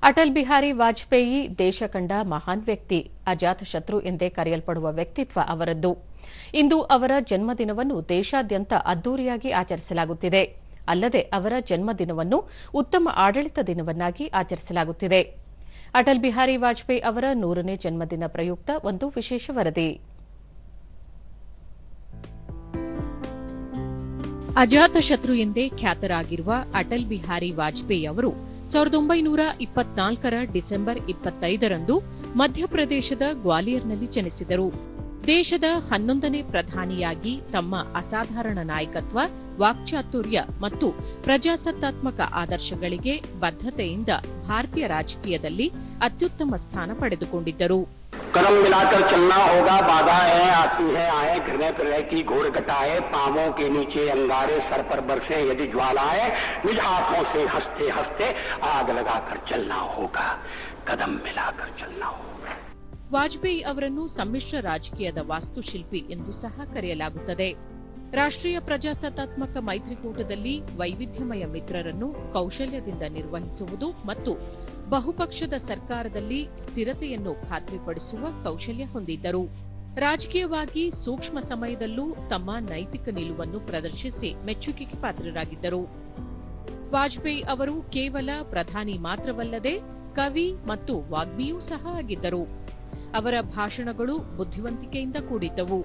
ಅಟಲ್ ಬಿಹಾರಿ ವಾಜಪೇಯಿ ದೇಶ ಕಂಡ ಮಹಾನ್ ವ್ಯಕ್ತಿ, ಅಜಾತಶತ್ರು ಎಂದೇ ಕರೆಯಲ್ಪಡುವ ವ್ಯಕ್ತಿತ್ವ ಅವರದ್ದು. ಇಂದು ಅವರ ಜನ್ಮದಿನವನ್ನು ದೇಶಾದ್ಯಂತ ಅದ್ದೂರಿಯಾಗಿ ಆಚರಿಸಲಾಗುತ್ತಿದೆ. ಅಲ್ಲದೆ ಅವರ ಜನ್ಮದಿನವನ್ನು ಉತ್ತಮ ಆಡಳಿತ ದಿನವನ್ನಾಗಿ ಆಚರಿಸಲಾಗುತ್ತಿದೆ. ಅಟಲ್ ಬಿಹಾರಿ ವಾಜಪೇಯಿ ಅವರ 100ನೇ ಜನ್ಮದಿನ ಪ್ರಯುಕ್ತ ಒಂದು ವಿಶೇಷ ವರದಿ. ಅಜಾತಶತ್ರು ಎಂದೇ ಖ್ಯಾತರಾಗಿರುವ ಅಟಲ್ ಬಿಹಾರಿ ವಾಜಪೇಯಿ ಅವರು 1924ರ ಡಿಸೆಂಬರ್ 25ರಂದು ಮಧ್ಯಪ್ರದೇಶದ ಗ್ವಾಲಿಯರ್ನಲ್ಲಿ ಜನಿಸಿದರು. ದೇಶದ 11ನೇ ಪ್ರಧಾನಿಯಾಗಿ ತಮ್ಮ ಅಸಾಧಾರಣ ನಾಯಕತ್ವ, ವಾಕ್ಚಾತುರ್ಯ ಮತ್ತು ಪ್ರಜಾಸತ್ತಾತ್ಮಕ ಆದರ್ಶಗಳಿಗೆ ಬದ್ಧತೆಯಿಂದ ಭಾರತೀಯ ರಾಜಕೀಯದಲ್ಲಿ ಅತ್ಯುತ್ತಮ ಸ್ಥಾನ ಪಡೆದುಕೊಂಡಿದ್ದರು. कदम मिलाकर चलना होगा, बाधाएं आती हैं आए, घृणय प्रलय की घोर घटाए, पांवों के नीचे अंगारे, सर पर बरसे यदि ज्वालाएं, निज हाथों से हंसते हंसते आग लगाकर चलना होगा, कदम मिलाकर चलना होगा. ವಾಜಪೇಯಿ ಅವರನ್ನು ಸಮ್ಮಿಶ್ರ ರಾಜಕೀಯದ ವಾಸ್ತುಶಿಲ್ಪಿ ಎಂದು ಸಹ ಕರೆಯಲಾಗುತ್ತದೆ. ರಾಷ್ಟ್ರೀಯ ಪ್ರಜಾಸತ್ತಾತ್ಮಕ ಮೈತ್ರಿಕೂಟದಲ್ಲಿ ವೈವಿಧ್ಯಮಯ ಮಿತ್ರರನ್ನು ಕೌಶಲ್ಯದಿಂದ ನಿರ್ವಹಿಸುವುದು ಮತ್ತು ಬಹುಪಕ್ಷದ ಸರ್ಕಾರದಲ್ಲಿ ಸ್ಥಿರತೆಯನ್ನು ಖಾತ್ರಿಪಡಿಸುವ ಕೌಶಲ್ಯ ಹೊಂದಿದ್ದರು. ರಾಜಕೀಯವಾಗಿ ಸೂಕ್ಷ್ಮ ಸಮಯದಲ್ಲೂ ತಮ್ಮ ನೈತಿಕ ನಿಲುವನ್ನು ಪ್ರದರ್ಶಿಸಿ ಮೆಚ್ಚುಗೆಗೆ ಪಾತ್ರರಾಗಿದ್ದರು. ವಾಜಪೇಯಿ ಅವರು ಕೇವಲ ಪ್ರಧಾನಿ ಮಾತ್ರವಲ್ಲದೆ ಕವಿ ಮತ್ತು ವಾಗ್ಮಿಯೂ ಸಹ ಆಗಿದ್ದರು. ಅವರ ಭಾಷಣಗಳು ಬುದ್ಧಿವಂತಿಕೆಯಿಂದ ಕೂಡಿದ್ದವು.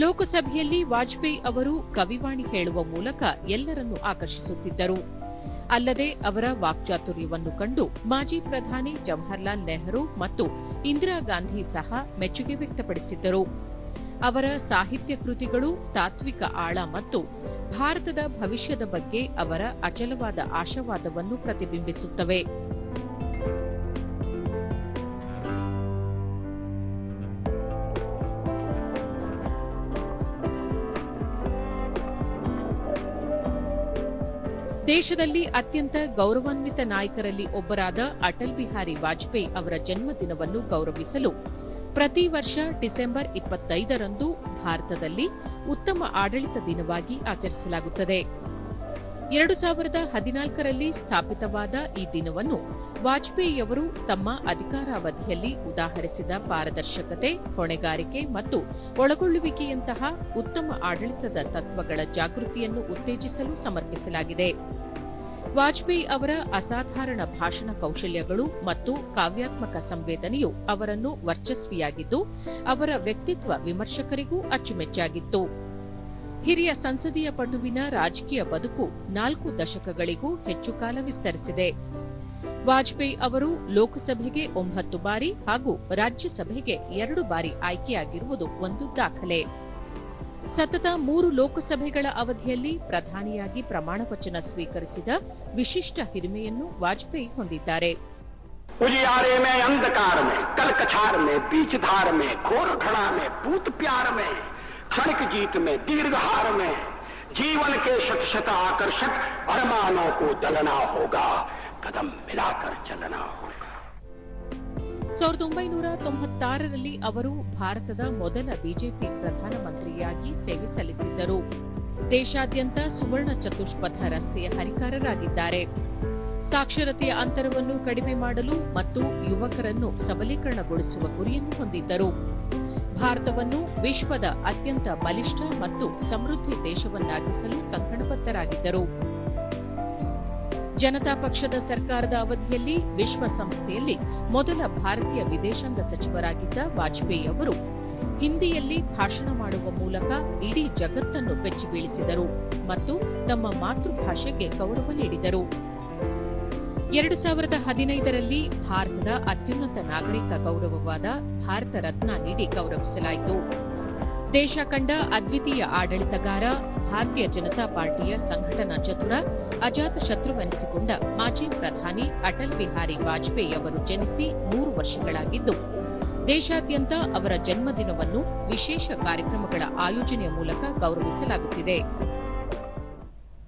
ಲೋಕಸಭೆಯಲ್ಲಿ ವಾಜಪೇಯಿ ಅವರು ಕವಿವಾಣಿ ಹೇಳುವ ಮೂಲಕ ಎಲ್ಲರನ್ನೂ ಆಕರ್ಷಿಸುತ್ತಿದ್ದರು. ಅಲ್ಲದೆ ಅವರ ವಾಕ್ಚಾತುರ್ಯವನ್ನು ಕಂಡು ಮಾಜಿ ಪ್ರಧಾನಿ ಜವಾಹರ್ಲಾಲ್ ನೆಹರು ಮತ್ತು ಇಂದಿರಾ ಗಾಂಧಿ ಸಹ ಮೆಚ್ಚುಗೆ ವ್ಯಕ್ತಪಡಿಸಿದ್ದರು. ಅವರ ಸಾಹಿತ್ಯ ಕೃತಿಗಳು ತಾತ್ವಿಕ ಆಳ ಮತ್ತು ಭಾರತದ ಭವಿಷ್ಯದ ಬಗ್ಗೆ ಅವರ ಅಚಲವಾದ ಆಶಾವಾದವನ್ನು ಪ್ರತಿಬಿಂಬಿಸುತ್ತವೆ. ದೇಶದಲ್ಲಿ ಅತ್ಯಂತ ಗೌರವಾನ್ವಿತ ನಾಯಕರಲ್ಲಿ ಒಬ್ಬರಾದ ಅಟಲ್ ಬಿಹಾರಿ ವಾಜಪೇಯಿ ಅವರ ಜನ್ಮದಿನವನ್ನು ಗೌರವಿಸಲು ಪ್ರತಿ ವರ್ಷ ಡಿಸೆಂಬರ್ 25ರಂದು ಭಾರತದಲ್ಲಿ ಉತ್ತಮ ಆಡಳಿತ ದಿನವಾಗಿ ಆಚರಿಸಲಾಗುತ್ತದೆ. 2014ರಲ್ಲಿ ಸ್ಥಾಪಿತವಾದ ಈ ದಿನವನ್ನು ವಾಜಪೇಯಿಯವರು ತಮ್ಮ ಅಧಿಕಾರಾವಧಿಯಲ್ಲಿ ಉದಾಹರಿಸಿದ ಪಾರದರ್ಶಕತೆ, ಹೊಣೆಗಾರಿಕೆ ಮತ್ತು ಒಳಗೊಳ್ಳುವಿಕೆಯಂತಹ ಉತ್ತಮ ಆಡಳಿತದ ತತ್ವಗಳ ಜಾಗೃತಿಯನ್ನು ಉತ್ತೇಜಿಸಲು ಸಮರ್ಪಿಸಲಾಗಿದೆ. ವಾಜಪೇಯಿ ಅವರ ಅಸಾಧಾರಣ ಭಾಷಣ ಕೌಶಲ್ಯಗಳು ಮತ್ತು ಕಾವ್ಯಾತ್ಮಕ ಸಂವೇದನೆಯು ಅವರನ್ನು ವರ್ಚಸ್ವಿಯಾಗಿದ್ದು, ಅವರ ವ್ಯಕ್ತಿತ್ವ ವಿಮರ್ಶಕರಿಗೂ ಅಚ್ಚುಮೆಚ್ಚಾಗಿತ್ತು. ಹಿರಿಯ ಸಂಸದೀಯ ಪಟುವಿನ ರಾಜಕೀಯ ಬದುಕು 4 ದಶಕಗಳಿಗೂ ಹೆಚ್ಚು ಕಾಲ ವಿಸ್ತರಿಸಿದೆ. ವಾಜಪೇಯಿ ಅವರು ಲೋಕಸಭೆಗೆ 9 ಬಾರಿ ಹಾಗೂ ರಾಜ್ಯಸಭೆಗೆ 2 ಬಾರಿ ಆಯ್ಕೆಯಾಗಿರುವುದು ಒಂದು ದಾಖಲೆ. ಸತತ 3 ಲೋಕಸಭೆಗಳ ಅವಧಿಯಲ್ಲಿ ಪ್ರಧಾನಿಯಾಗಿ ಪ್ರಮಾಣ ವಚನ ಸ್ವೀಕರಿಸಿದ ವಿಶಿಷ್ಟ ಹಿರಿಮೆಯನ್ನು ವಾಜಪೇಯಿ ಹೊಂದಿದ್ದಾರೆ. उजियारे में, अंधकार में, कलकछार में, बीच धार में, घोर घड़ा में, पूत प्यार में, क्षणिक जीत में, दीर्घहार में, जीवन के शत शत आकर्षक अरमानों को दलना होगा, कदम मिलाकर चलना होगा. 1996ರಲ್ಲಿ ಅವರು ಭಾರತದ ಮೊದಲ ಬಿಜೆಪಿ ಪ್ರಧಾನಮಂತ್ರಿಯಾಗಿ ಸೇವೆ ಸಲ್ಲಿಸಿದ್ದರು. ದೇಶಾದ್ಯಂತ ಸುವರ್ಣ ಚತುಷ್ಪಥ ರಸ್ತೆಯ ಹರಿಕಾರರಾಗಿದ್ದಾರೆ. ಸಾಕ್ಷರತೆಯ ಅಂತರವನ್ನು ಕಡಿಮೆ ಮಾಡಲು ಮತ್ತು ಯುವಕರನ್ನು ಸಬಲೀಕರಣಗೊಳಿಸುವ ಗುರಿಯನ್ನು ಹೊಂದಿದ್ದರು. ಭಾರತವನ್ನು ವಿಶ್ವದ ಅತ್ಯಂತ ಬಲಿಷ್ಠ ಮತ್ತು ಸಮೃದ್ಧಿ ದೇಶವನ್ನಾಗಿಸಲು ಕಂಕಣಬದ್ಧರಾಗಿದ್ದರು. ಜನತಾ ಪಕ್ಷದ ಸರ್ಕಾರದ ಅವಧಿಯಲ್ಲಿ ವಿಶ್ವಸಂಸ್ಥೆಯಲ್ಲಿ ಮೊದಲ ಭಾರತೀಯ ವಿದೇಶಾಂಗ ಸಚಿವರಾಗಿದ್ದ ವಾಜಪೇಯಿ ಅವರು ಹಿಂದಿಯಲ್ಲಿ ಭಾಷಣ ಮಾಡುವ ಮೂಲಕ ಇಡೀ ಜಗತ್ತನ್ನು ಬೆಚ್ಚಿಬೀಳಿಸಿದರು ಮತ್ತು ತಮ್ಮ ಮಾತೃಭಾಷೆಗೆ ಗೌರವ ನೀಡಿದರು. 2015ರಲ್ಲಿ ಭಾರತದ ಅತ್ಯುನ್ನತ ನಾಗರಿಕ ಗೌರವವಾದ ಭಾರತ ರತ್ನ ನೀಡಿ ಗೌರವಿಸಲಾಯಿತು. ದೇಶ ಕಂಡ ಅದ್ವಿತೀಯ ಆಡಳಿತಗಾರ, ಭಾರತೀಯ ಜನತಾ ಪಾರ್ಟಿಯ ಸಂಘಟನಾ ಚತುರ, ಅಜಾತಶತ್ರುವೆನಿಸಿಕೊಂಡ ಮಾಜಿ ಪ್ರಧಾನಿ ಅಟಲ್ ಬಿಹಾರಿ ವಾಜಪೇಯಿ ಅವರು ಜನಿಸಿ 3 ವರ್ಷಗಳಾಗಿದ್ದು, ದೇಶಾದ್ಯಂತ ಅವರ ಜನ್ಮದಿನವನ್ನು ವಿಶೇಷ ಕಾರ್ಯಕ್ರಮಗಳ ಆಯೋಜನೆಯ ಮೂಲಕ ಗೌರವಿಸಲಾಗುತ್ತಿದೆ.